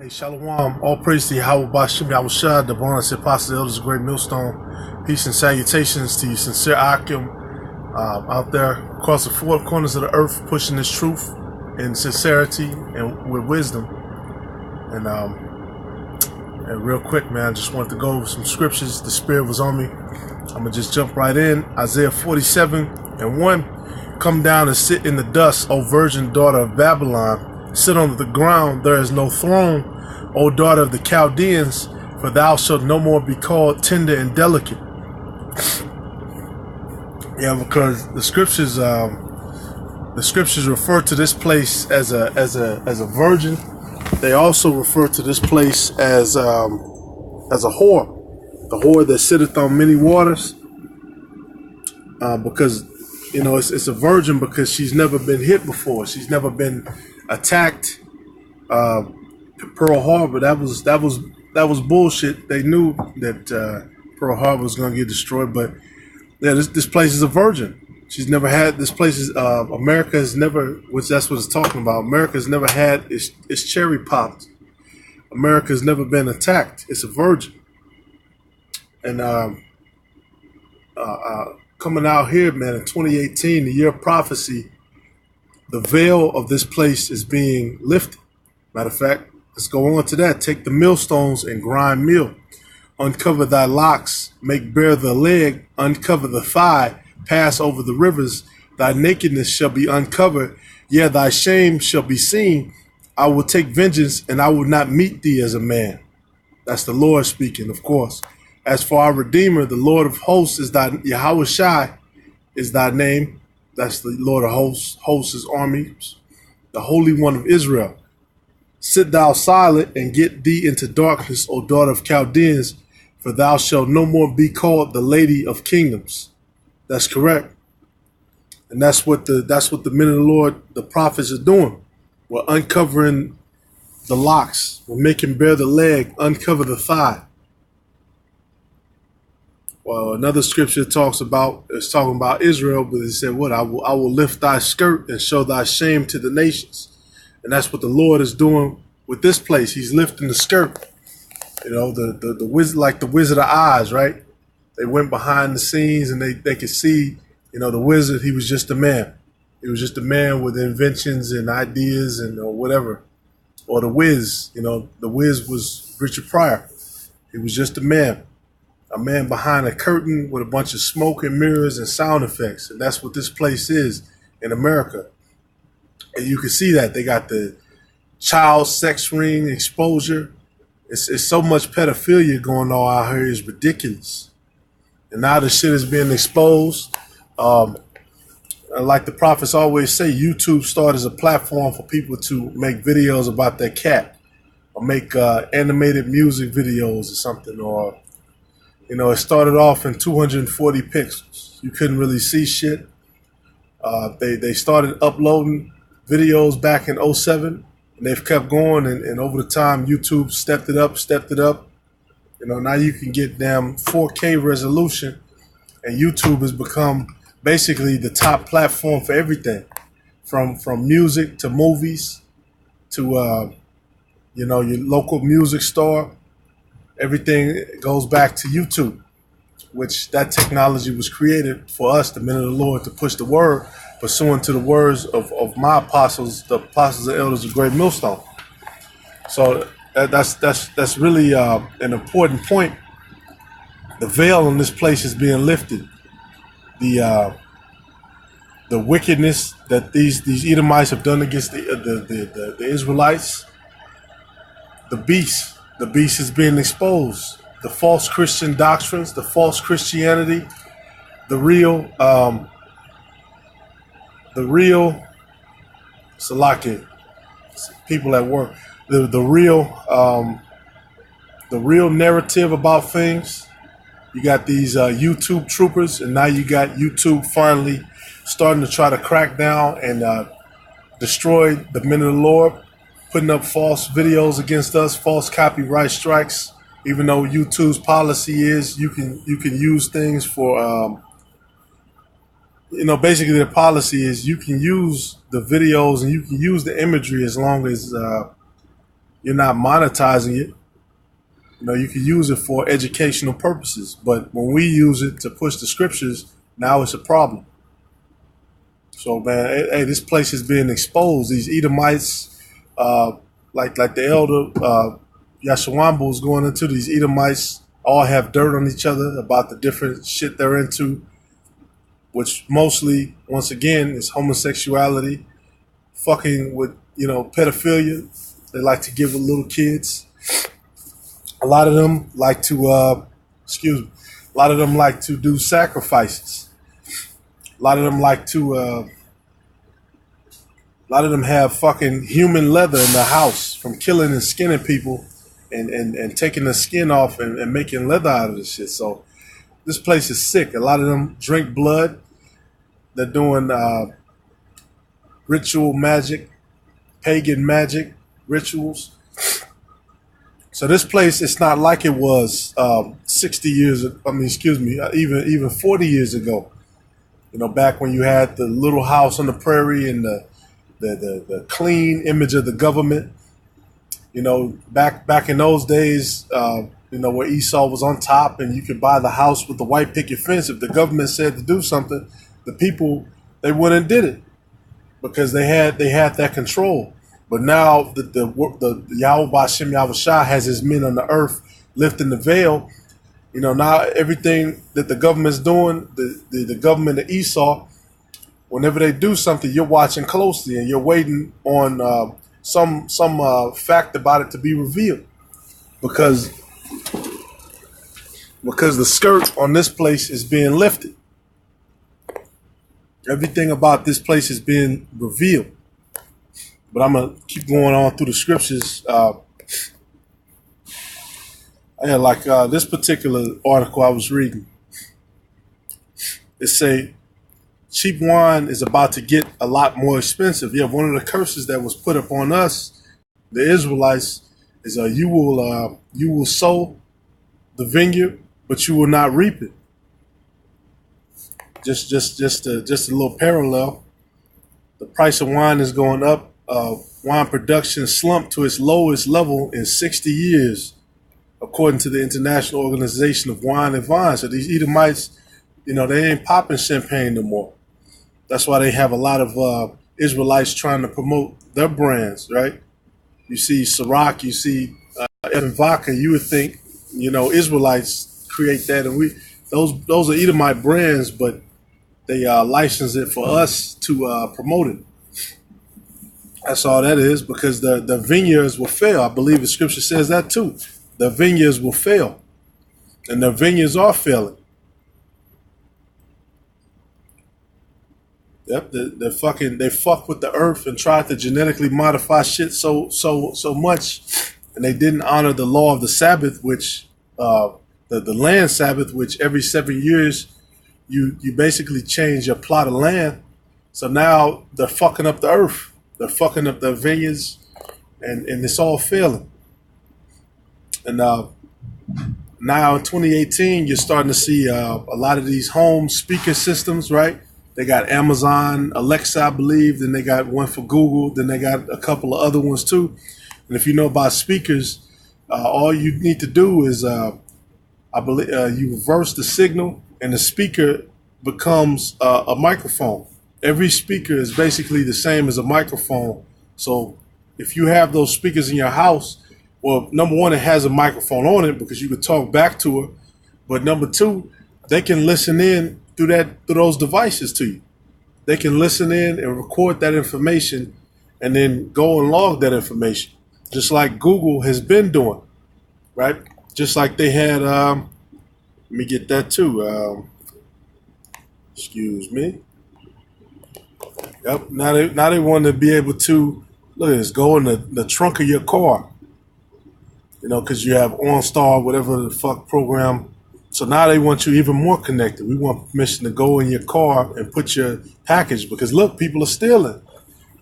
Hey, Shalom. All praise to Yahweh Bashim Yahushua, the born and apostle, elders, great millstone. Peace and salutations to you, sincere Akim, out there across the four corners of the earth, pushing this truth in sincerity and with wisdom. And real quick, man, I just wanted to go over some scriptures. The Spirit was on me. I'm going to just jump right in. Isaiah 47:1. Come down and sit in the dust, O virgin daughter of Babylon. Sit on the ground, there is no throne, O daughter of the Chaldeans, for thou shalt no more be called tender and delicate. Yeah, because the scriptures refer to this place as a virgin. They also refer to this place as a whore, the whore that sitteth on many waters. Because it's a virgin because she's never been hit before. She's never been attacked. Pearl Harbor, that was bullshit. They knew that Pearl Harbor was going to get destroyed, but yeah, this place is a virgin. She's never had this place. America has never, which that's what it's talking about. America has never had its cherry popped. America has never been attacked. It's a virgin, and coming out here, man, in 2018, the year of prophecy. The veil of this place is being lifted. Matter of fact, let's go on to that. Take the millstones and grind meal. Uncover thy locks, make bare the leg, uncover the thigh, pass over the rivers. Thy nakedness shall be uncovered, yea, thy shame shall be seen. I will take vengeance, and I will not meet thee as a man. That's the Lord speaking, of course. As for our Redeemer, the Lord of hosts is thy Yahweh Shai is thy name. That's the Lord of hosts, his armies, the Holy One of Israel. Sit thou silent and get thee into darkness, O daughter of Chaldeans, for thou shalt no more be called the Lady of Kingdoms. That's correct. And that's what the men of the Lord, the prophets, are doing. We're uncovering the locks. We're making bare the leg, uncover the thigh. Well, another scripture talking about Israel, but it said, what? I will lift thy skirt and show thy shame to the nations. And that's what the Lord is doing with this place. He's lifting the skirt. The wizard, like the Wizard of Oz, right? They went behind the scenes and they could see, the wizard, he was just a man. He was just a man with inventions and ideas and whatever. Or the Wiz, the Wiz was Richard Pryor. He was just a man behind a curtain with a bunch of smoke and mirrors and sound effects. And that's what this place is in America. And you can see that they got the child sex ring exposure. It's so much pedophilia going on out here. It's ridiculous. And now the shit is being exposed. Like the prophets always say, YouTube started as a platform for people to make videos about their cat or make animated music videos or something, or it started off in 240 pixels. You couldn't really see shit. They started uploading videos back in 2007, and they've kept going. And over the time, YouTube stepped it up. Now you can get damn 4K resolution, and YouTube has become basically the top platform for everything, from music to movies to your local music store. Everything goes back to YouTube, which that technology was created for us, the men of the Lord, to push the word, pursuant to the words of my apostles, the apostles and elders of Great Millstone. So that's really an important point. The veil in this place is being lifted. The wickedness that these Edomites have done against the Israelites, the beast is being exposed. The false Christian doctrines, the false Christianity, the real Salaki, people at work, the real narrative about things. You got these YouTube troopers, and now you got YouTube finally starting to try to crack down and destroy the men of the Lord, putting up false videos against us, false copyright strikes. Even though YouTube's policy is you can use things for basically the policy is you can use the videos and you can use the imagery as long as you're not monetizing it. You know, you can use it for educational purposes, but when we use it to push the scriptures, now it's a problem. So, man, hey, this place is being exposed. These Edomites, like the elder Yashawambu is going into, these Edomites all have dirt on each other about the different shit they're into, which mostly, once again, is homosexuality, fucking with, pedophilia. They like to give with little kids. A lot of them like to, a lot of them like to do sacrifices. A lot of them like to, a lot of them have fucking human leather in the house from killing and skinning people and taking the skin off and making leather out of this shit. So this place is sick. A lot of them drink blood. They're doing ritual magic, pagan magic rituals. So this place, it's not like it was 60 years, even 40 years ago. You know, back when you had the little house on the prairie and the clean image of the government. You know, back in those days, where Esau was on top and you could buy the house with the white picket fence. If the government said to do something, the people, they went and did it because they had that control. But now the Yahweh Ba'Shem Yahushua has his men on the earth lifting the veil. You know, now everything that the government's doing, the government of Esau, whenever they do something, you're watching closely and you're waiting on some fact about it to be revealed, because the skirt on this place is being lifted. Everything about this place is being revealed. But I'm gonna keep going on through the scriptures. This particular article I was reading. It say cheap wine is about to get a lot more expensive. Yeah, one of the curses that was put upon us, the Israelites, is you will sow the vineyard, but you will not reap it. Just a little parallel. The price of wine is going up. Wine production slumped to its lowest level in 60 years, according to the International Organization of Wine and Vine. So these Edomites, they ain't popping champagne no more. That's why they have a lot of Israelites trying to promote their brands, right? You see Ciroc, you see Evan Vodka. You would think, Israelites create that, and those are Edomite brands, but they license it for us to promote it. That's all that is, because the vineyards will fail. I believe the scripture says that too. The vineyards will fail, and the vineyards are failing. Yep, they fuck with the earth and tried to genetically modify shit so much, and they didn't honor the law of the Sabbath, which the land Sabbath, which every 7 years you basically change your plot of land. So now they're fucking up the earth. They're fucking up the vineyards, and it's all failing. And now in 2018, you're starting to see a lot of these home speaker systems, right? They got Amazon, Alexa, I believe. Then they got one for Google. Then they got a couple of other ones too. And if you know about speakers, all you need to do is, I believe, you reverse the signal, and the speaker becomes a microphone. Every speaker is basically the same as a microphone. So if you have those speakers in your house, well, number one, it has a microphone on it because you could talk back to it. But number two, they can listen in through those devices to you. They can listen in and record that information and then go and log that information, just like Google has been doing, right? Just like they had, let me get that too. Excuse me. Yep. Now they want to be able to, look at this, go in the trunk of your car, because you have OnStar, whatever the fuck program. So now they want you even more connected. We want permission to go in your car and put your package, because look, people are stealing.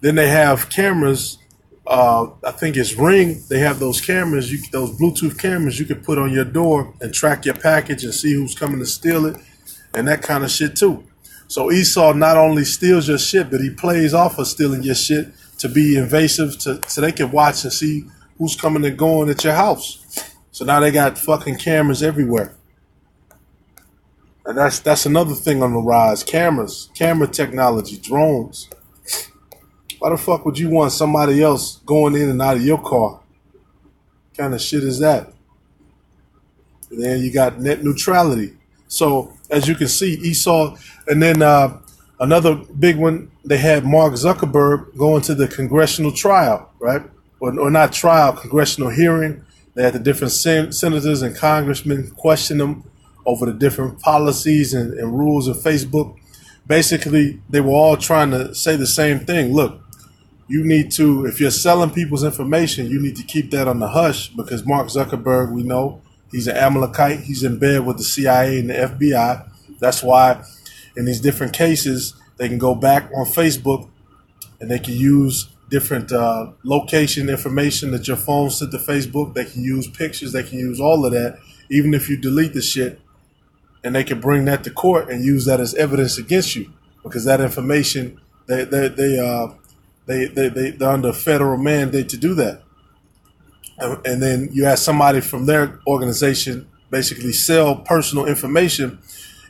Then they have cameras. I think it's Ring. They have those cameras, those Bluetooth cameras you can put on your door and track your package and see who's coming to steal it and that kind of shit too. So Esau not only steals your shit, but he plays off of stealing your shit to be invasive, so they can watch and see who's coming and going at your house. So now they got fucking cameras everywhere. And that's another thing on the rise. Cameras, camera technology, drones. Why the fuck would you want somebody else going in and out of your car? What kind of shit is that? And then you got net neutrality. So as you can see, Esau, and then another big one, they had Mark Zuckerberg going to the congressional trial, right? Or not trial, congressional hearing. They had the different senators and congressmen question them over the different policies and rules of Facebook. Basically, they were all trying to say the same thing. Look, you need to, if you're selling people's information, you need to keep that on the hush, because Mark Zuckerberg, we know, he's an Amalekite. He's in bed with the CIA and the FBI. That's why in these different cases, they can go back on Facebook and they can use different location information that your phone sent to Facebook. They can use pictures. They can use all of that, even if you delete the shit. And they can bring that to court and use that as evidence against you, because that information, they're under federal mandate to do that. And then you have somebody from their organization basically sell personal information.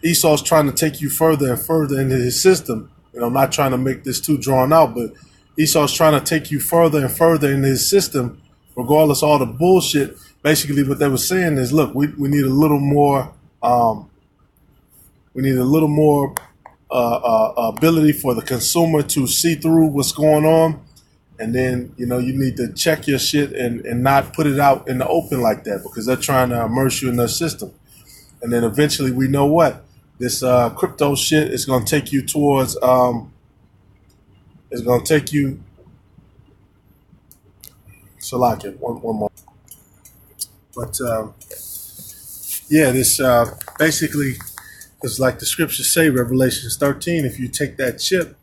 Esau's trying to take you further and further into his system. I'm not trying to make this too drawn out, but Esau's trying to take you further and further in his system, regardless of all the bullshit. Basically, what they were saying is, look, we need a little more. We need a little more ability for the consumer to see through what's going on. And then, you need to check your shit and not put it out in the open like that, because they're trying to immerse you in their system. And then eventually, we know what? This crypto shit is going to take you towards, it's going to take you, Salakia, one more. But, yeah, this basically is like the scriptures say, Revelation 13, if you take that chip,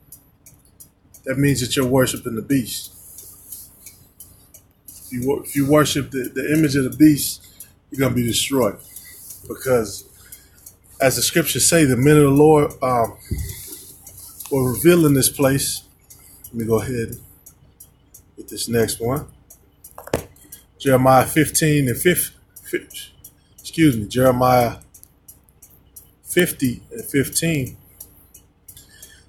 that means that you're worshiping the beast. If you worship the image of the beast, you're going to be destroyed. Because as the scriptures say, the men of the Lord were revealed in this place. Let me go ahead and get this next one. Jeremiah 15 and 50. Jeremiah 50 and 15.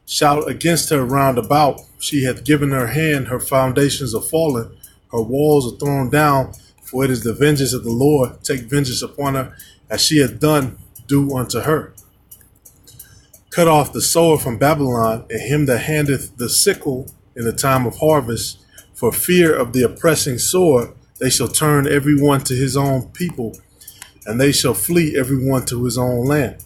Shout against her round about. She hath given her hand, her foundations are fallen, her walls are thrown down, for it is the vengeance of the Lord. Take vengeance upon her, as she hath done, do unto her. Cut off the sower from Babylon, and him that handeth the sickle in the time of harvest. For fear of the oppressing sword, they shall turn every one to his own people, and they shall flee every one to his own land.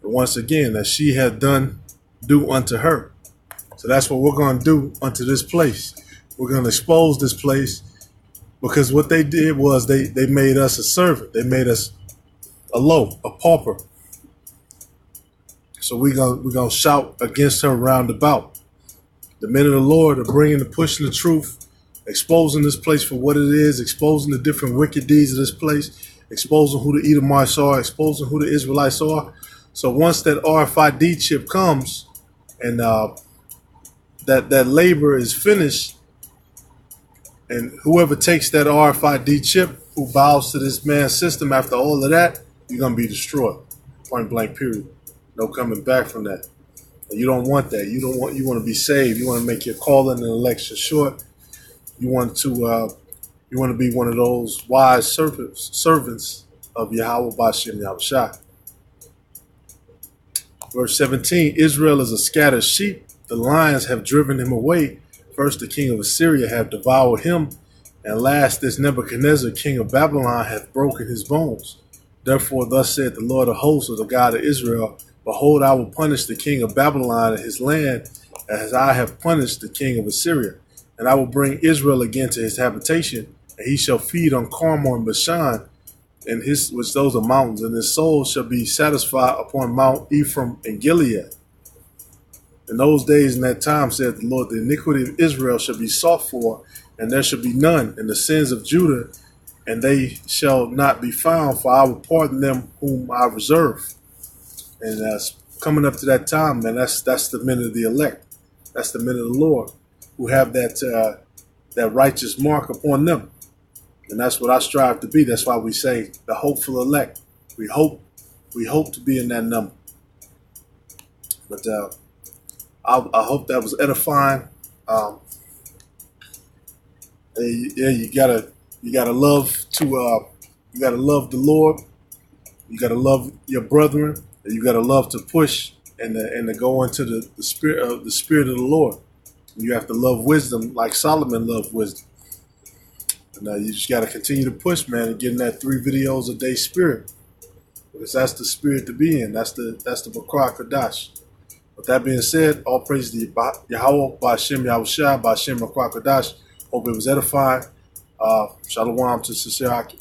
But once again, as she hath done, do unto her. So that's what we're going to do unto this place. We're going to expose this place, because what they did was they made us a servant. They made us a pauper. So we're gonna shout against her round about. The men of the Lord are pushing the truth, exposing this place for what it is, exposing the different wicked deeds of this place, exposing who the Edomites are, exposing who the Israelites are. So once that RFID chip comes and that labor is finished, and whoever takes that RFID chip, who bows to this man's system after all of that, you're going to be destroyed. Point blank, period. No coming back from that. And you don't want that. You want to be saved. You want to make your calling and election short. You want to be one of those wise servants of Yahweh Bashem Yahushua. Verse 17, Israel is a scattered sheep. The lions have driven him away. First, the king of Assyria hath devoured him. And last, this Nebuchadnezzar, king of Babylon, hath broken his bones. Therefore, thus saith the Lord of hosts, of the God of Israel, behold, I will punish the king of Babylon and his land, as I have punished the king of Assyria. And I will bring Israel again to his habitation, and he shall feed on Carmel and Bashan, and which those are mountains, and his soul shall be satisfied upon Mount Ephraim and Gilead. In those days and that time, saith the Lord, the iniquity of Israel shall be sought for, and there shall be none, and the sins of Judah, and they shall not be found, for I will pardon them whom I reserve. And that's coming up to that time, man. That's the men of the elect. That's the men of the Lord who have that righteous mark upon them. And that's what I strive to be. That's why we say the hopeful elect. We hope to be in that number. But I hope that was edifying. Yeah, you gotta love the Lord. You gotta love your brethren. And you gotta love to push and to go into the spirit of the Lord. And you have to love wisdom like Solomon loved wisdom. And you just gotta continue to push, man, and get in that 3 videos a day spirit, because that's the spirit to be in. That's the Bakra Kadash. With that being said, all praise to Yahweh, Ba'Shem Yahushua, Ba'Shem Bakra Kadash. Hope it was edifying. Shalom to Sincere Aki.